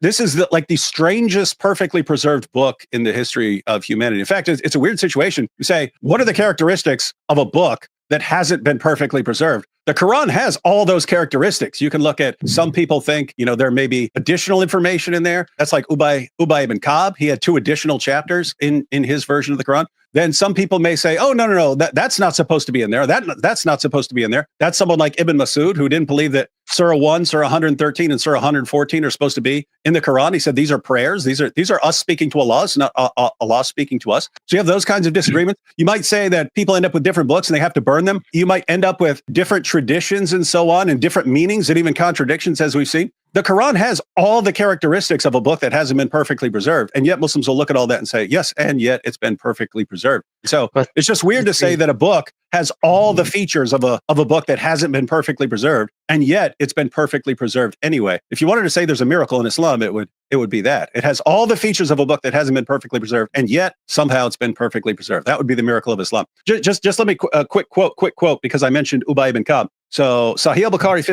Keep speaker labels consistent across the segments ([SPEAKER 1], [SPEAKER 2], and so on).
[SPEAKER 1] this is like the strangest perfectly preserved book in the history of humanity. In fact, it's a weird situation. You say, what are the characteristics of a book that hasn't been perfectly preserved? The Quran has all those characteristics. You can look at, some people think, there may be additional information in there. That's like Ubay ibn Ka'b. He had 2 additional chapters in his version of the Quran. Then some people may say, oh, no, that's not supposed to be in there. That's not supposed to be in there. That's someone like Ibn Masud, who didn't believe that Surah 1, Surah 113, and Surah 114 are supposed to be in the Quran. He said these are prayers. These are us speaking to Allah. It's not Allah speaking to us. So you have those kinds of disagreements. You might say that people end up with different books and they have to burn them. You might end up with different traditions and so on, and different meanings and even contradictions, as we've seen. The Quran has all the characteristics of a book that hasn't been perfectly preserved. And yet Muslims will look at all that and say, yes, and yet it's been perfectly preserved. So it's just weird to say that a book has all the features of a book that hasn't been perfectly preserved, and yet it's been perfectly preserved anyway. If you wanted to say there's a miracle in Islam, it would be that. It has all the features of a book that hasn't been perfectly preserved, and yet somehow it's been perfectly preserved. That would be the miracle of Islam. Just let me quick quote, because I mentioned Ubay ibn Ka'b. So Sahih al-Bukhari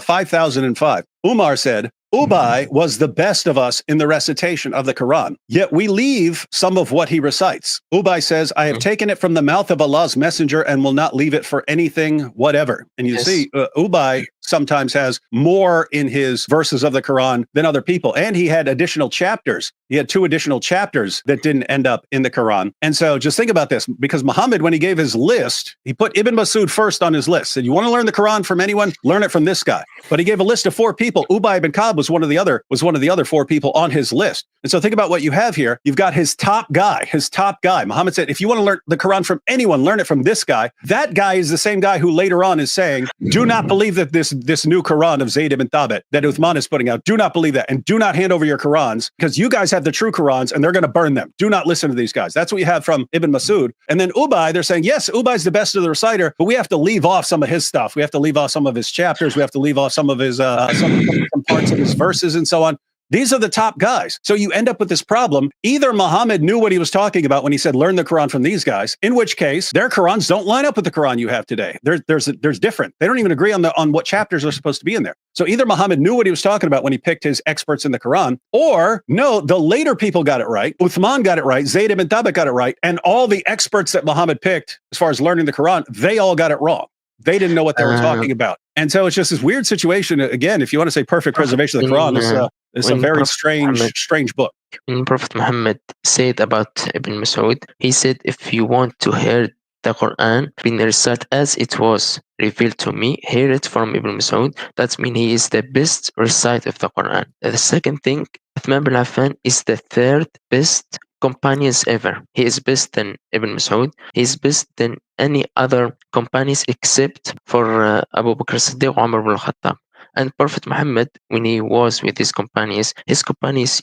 [SPEAKER 1] 5005. Umar said, Ubay was the best of us in the recitation of the Quran, yet we leave some of what he recites. Ubay says, I have taken it from the mouth of Allah's messenger and will not leave it for anything whatever. And you see, Ubay sometimes has more in his verses of the Quran than other people. And he had additional chapters. He had 2 additional chapters that didn't end up in the Quran. And so just think about this, because Muhammad, when he gave his list, he put Ibn Masud first on his list. Said, you want to learn the Quran from anyone? Learn it from this guy. But he gave a list of 4 people. Ubay ibn Ka'b was one of the other 4 people on his list. And so think about what you have here. You've got his top guy. Muhammad said, if you want to learn the Quran from anyone, learn it from this guy. That guy is the same guy who later on is saying, do not believe that this new Quran of Zayd ibn Thabit that Uthman is putting out, do not believe that, and do not hand over your Qurans, because you guys have the true Qurans and they're going to burn them. Do not listen to these guys. That's what you have from Ibn Masud. And then Ubay, they're saying, yes, Ubay's the best of the reciter, but we have to leave off some of his stuff. We have to leave off some of his chapters. We have to leave off some of his some parts of his verses and so on. These are the top guys. So you end up with this problem. Either Muhammad knew what he was talking about when he said, learn the Quran from these guys, in which case their Qurans don't line up with the Quran you have today. There's different. They don't even agree on what chapters are supposed to be in there. So either Muhammad knew what he was talking about when he picked his experts in the Quran, or no, the later people got it right. Uthman got it right. Zayd ibn Thabit got it right. And all the experts that Muhammad picked, as far as learning the Quran, they all got it wrong. They didn't know what they were talking about. And so it's just this weird situation. Again, if you want to say perfect preservation of the Quran, it's a very strange book.
[SPEAKER 2] When Prophet Muhammad said about Ibn Mas'ud, he said, if you want to hear the Quran being recited as it was revealed to me, hear it from Ibn Mas'ud. That means he is the best reciter of the Quran. The second thing, Uthman bin Affan is the 3rd best companions ever. He is best than Ibn Mas'ud. He is best than any other companions except for Abu Bakr Siddiq or Umar ibn al-Khattab. And Prophet Muhammad, when he was with his companions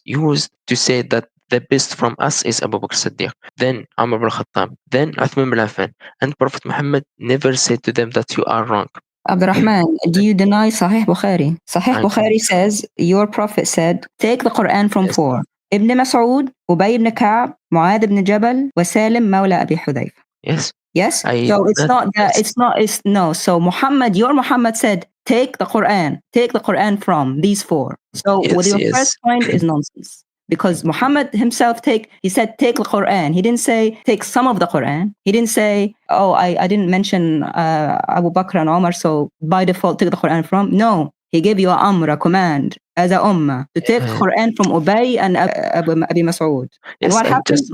[SPEAKER 2] used to say that the best from us is Abu Bakr Siddiq, then Umar ibn al-Khattab, then Uthman bin Affan. And Prophet Muhammad never said to them that you are wrong.
[SPEAKER 3] Abdurrahman, do you deny Sahih Bukhari? Sahih Bukhari says, your prophet said, take the Quran from 4. Ibn Mas'ud, Ubay ibn Ka'b, Mu'adh ibn Jabal, wa Salim Mawla Abi Hudayfa.
[SPEAKER 2] Yes.
[SPEAKER 3] Yes? So it's not that, no. So your Muhammad said, take the Quran from these 4. So with your first point is nonsense. Because Muhammad himself he said, take the Quran. He didn't say, take some of the Quran. He didn't say, I didn't mention Abu Bakr and Omar, so by default, take the Quran from. No, he gave you a command as a ummah to take the Quran from Ubay and Abi Mas'ud. And what happens?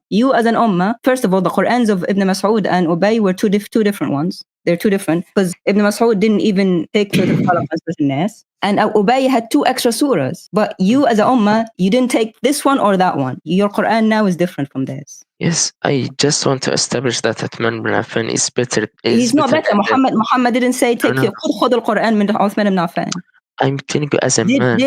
[SPEAKER 3] You as an ummah, first of all, the Qurans of Ibn Mas'ud and Ubay were two different ones. They're 2 different, because Ibn Mas'ud didn't even take to the Khalaq as Nas. And Ubay had 2 extra surahs. But you as a ummah, you didn't take this one or that one. Your Quran now is different from this.
[SPEAKER 2] Yes, I just want to establish that Uthman bin Affan is better.
[SPEAKER 3] He's not better. Muhammad didn't say, take khud al-Quran min Uthman ibn Affan.
[SPEAKER 2] I'm telling you as a man.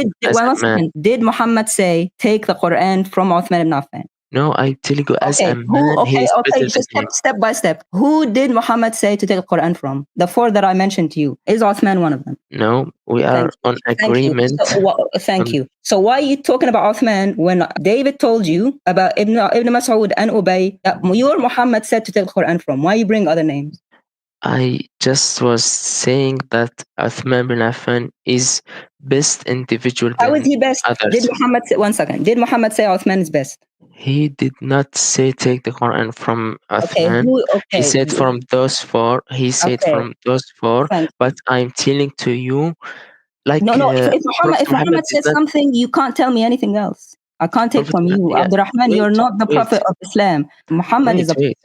[SPEAKER 3] Did Muhammad say, take the Quran from Uthman ibn Affan?
[SPEAKER 2] No, I tell you as a man.
[SPEAKER 3] Step by step. Who did Muhammad say to take the Quran from? The 4 that I mentioned to you. Is Uthman one of them?
[SPEAKER 2] No, we are on agreement.
[SPEAKER 3] Thank you. So why are you talking about Uthman when David told you about Ibn Mas'ud and Ubay that your Muhammad said to take the Quran from? Why you bring other names?
[SPEAKER 2] I just was saying that Uthman bin Affan is best individual
[SPEAKER 3] How is
[SPEAKER 2] than
[SPEAKER 3] he best?
[SPEAKER 2] others.
[SPEAKER 3] Did Muhammad say, one second, did Muhammad say Uthman is best?
[SPEAKER 2] He did not say take the Quran from Uthman.
[SPEAKER 3] Okay,
[SPEAKER 2] He said from those four. He said
[SPEAKER 3] okay.
[SPEAKER 2] from those four.
[SPEAKER 3] Thanks.
[SPEAKER 2] But I'm telling to you, like
[SPEAKER 3] No,
[SPEAKER 2] Prophet
[SPEAKER 3] if Muhammad
[SPEAKER 2] did
[SPEAKER 3] says
[SPEAKER 2] not.
[SPEAKER 3] something, you can't tell me anything else. I can't take
[SPEAKER 2] Prophet,
[SPEAKER 3] from you.
[SPEAKER 2] yeah,
[SPEAKER 3] Abdurrahman, you're not the prophet of Islam. Muhammad is a
[SPEAKER 2] wait.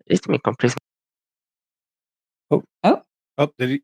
[SPEAKER 2] Let me complete.
[SPEAKER 1] Oh, did he?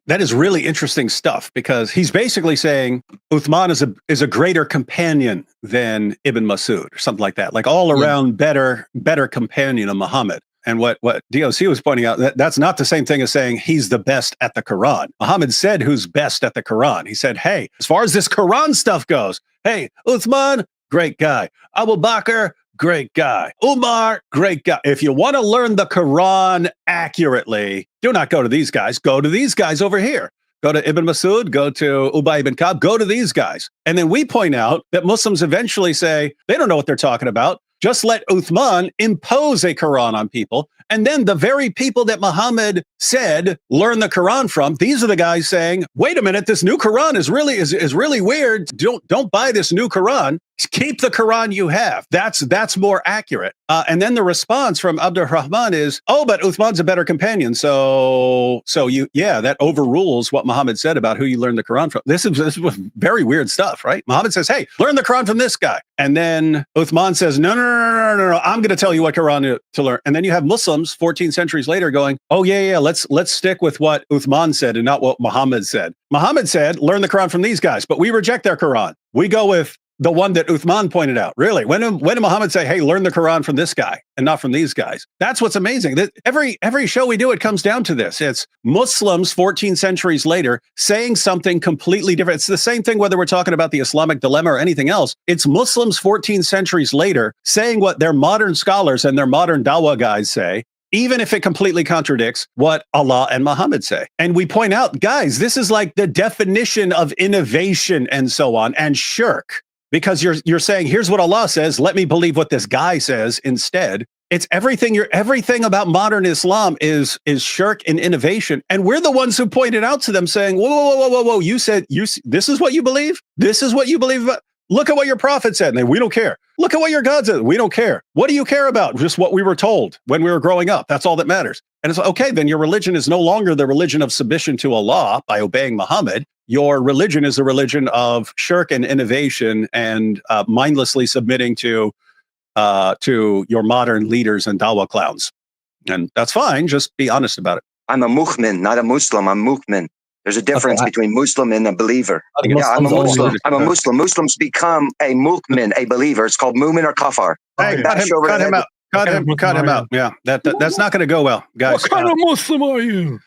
[SPEAKER 1] That is really interesting stuff because he's basically saying Uthman is a greater companion than Ibn Masud or something like that, like all around better companion of Muhammad. And what DOC was pointing out, that's not the same thing as saying he's the best at the Quran. Muhammad said who's best at the Quran. He said, hey, as far as this Quran stuff goes, hey, Uthman, great guy. Abu Bakr, great guy. Umar, great guy. If you want to learn the Quran accurately, do not go to these guys. Go to these guys over here. Go to Ibn Masud, go to Ubay ibn Ka'b, go to these guys. And then we point out that Muslims eventually say, they don't know what they're talking about. Just let Uthman impose a Quran on people. And then the very people that Muhammad said learn the Quran from, these are the guys saying, wait a minute, this new Quran is really weird. Don't buy this new Quran. Keep the Quran you have. That's more accurate. And then the response from Abdurrahman is, oh, but Uthman's a better companion. So that overrules what Muhammad said about who you learn the Quran from. This is very weird stuff, right? Muhammad says, hey, learn the Quran from this guy. And then Uthman says, no, I'm going to tell you what Quran to learn. And then you have Muslims 14 centuries later going, oh, yeah, let's stick with what Uthman said and not what Muhammad said. Muhammad said, learn the Quran from these guys, but we reject their Quran. We go with the one that Uthman pointed out. Really? When did Muhammad say, hey, learn the Quran from this guy and not from these guys? That's what's amazing. That every show we do, it comes down to this. It's Muslims 14 centuries later saying something completely different. It's the same thing whether we're talking about the Islamic dilemma or anything else. It's Muslims 14 centuries later saying what their modern scholars and their modern dawah guys say, even if it completely contradicts what Allah and Muhammad say. And we point out, guys, this is like the definition of innovation and so on, and shirk. Because you're saying, here's what Allah says, let me believe what this guy says instead. It's everything about modern Islam is shirk and innovation. And we're the ones who pointed out to them saying, whoa, you said this is what you believe? This is what you believe about? Look at what your prophet said. And we don't care. Look at what your God said. We don't care. What do you care about? Just what we were told when we were growing up. That's all that matters. And it's okay, then your religion is no longer the religion of submission to Allah by obeying Muhammad. Your religion is a religion of shirk and innovation and mindlessly submitting to your modern leaders and dawah clowns. And that's fine. Just be honest about it.
[SPEAKER 4] I'm a mu'min, not a Muslim. I'm mu'min. There's a difference between Muslim and a believer. Yeah, I'm a Muslim. I'm a Muslim. Muslims become a mu'min, a believer. It's called mu'min or kafar.
[SPEAKER 1] Hey, cut him out. Cut him out. Yeah, that's not going to go well, guys.
[SPEAKER 5] What kind of Muslim are you?